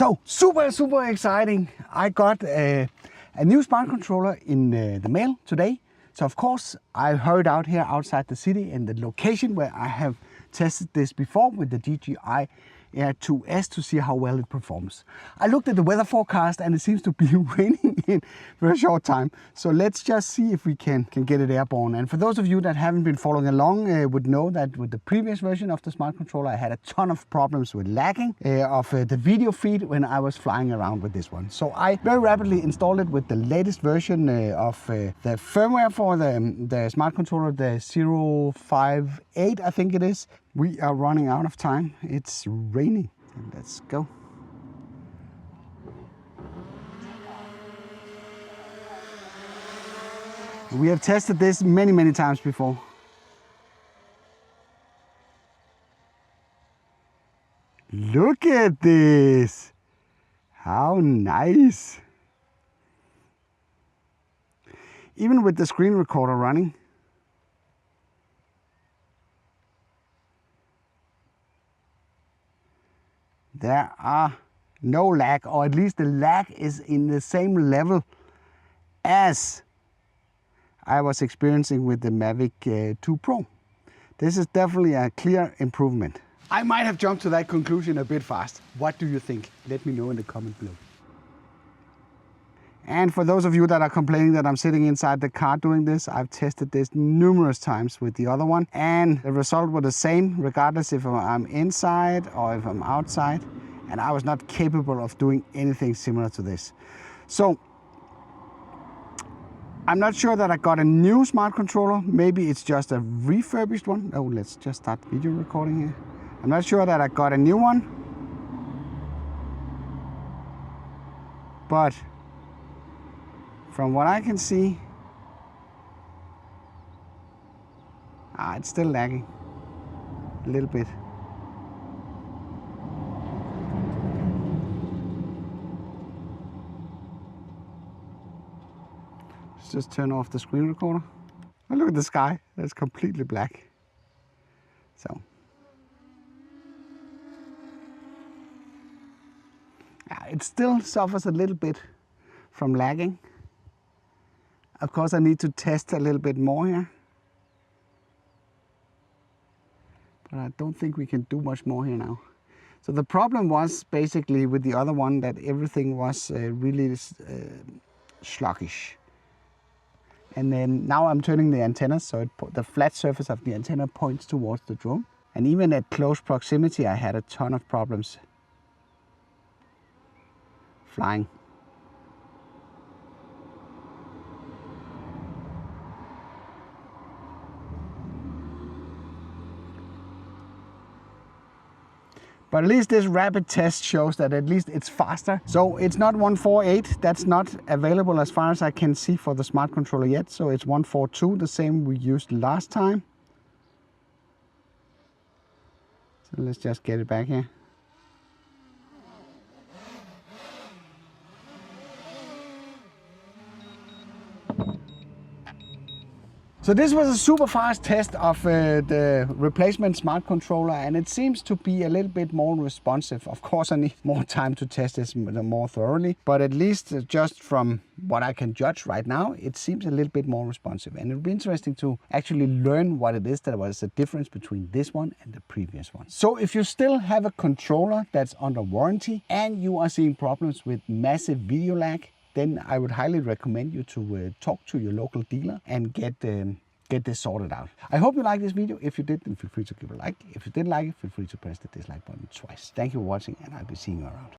So super exciting. I got a new smart controller in the mail today. So of course I hurried out here outside the city in the location where I have tested this before with the DJI Air 2S to see how well it performs. I looked at the weather forecast and it seems to be raining in for a short time. So let's just see if we can get it airborne. And for those of you that haven't been following along would know that with the previous version of the smart controller I had a ton of problems with lagging of the video feed when I was flying around with this one. So I very rapidly installed it with the latest version of the firmware for the smart controller, the 058 I think it is. We are running out of time. It's raining. Let's go. We have tested this many times before. Look at this. How nice. Even with the screen recorder running. There are no lag, or at least the lag is in the same level as I was experiencing with the Mavic 2 Pro. This is definitely a clear improvement. I might have jumped to that conclusion a bit fast. What do you think? Let me know in the comment below. And for those of you that are complaining that I'm sitting inside the car doing this, I've tested this numerous times with the other one and the result was the same regardless if I'm inside or if I'm outside, and I was not capable of doing anything similar to this. So I'm not sure that I got a new smart controller. Maybe it's just a refurbished one. Oh, let's just start video recording here. I'm not sure that I got a new one, but from what I can see, it's still lagging a little bit. Let's just turn off the screen recorder. Oh, look at the sky, that's completely black. So, it still suffers a little bit from lagging. Of course, I need to test a little bit more here. But I don't think we can do much more here now. So the problem was basically with the other one that everything was really sluggish. And then now I'm turning the antenna so the flat surface of the antenna points towards the drone. And even at close proximity, I had a ton of problems flying. But at least this rapid test shows that at least it's faster. So it's not 148, that's not available as far as I can see for the smart controller yet. So it's 142, the same we used last time. So let's just get it back here. So this was a super fast test of the replacement smart controller, and it seems to be a little bit more responsive. Of course I need more time to test this more thoroughly, but at least just from what I can judge right now, it seems a little bit more responsive. And it'll be interesting to actually learn what it is that was the difference between this one and the previous one. So if you still have a controller that's under warranty and you are seeing problems with massive video lag, then I would highly recommend you to talk to your local dealer and get this sorted out. I hope you liked this video. If you did, then feel free to give a like. If you didn't like it, feel free to press the dislike button twice. Thank you for watching, and I'll be seeing you around.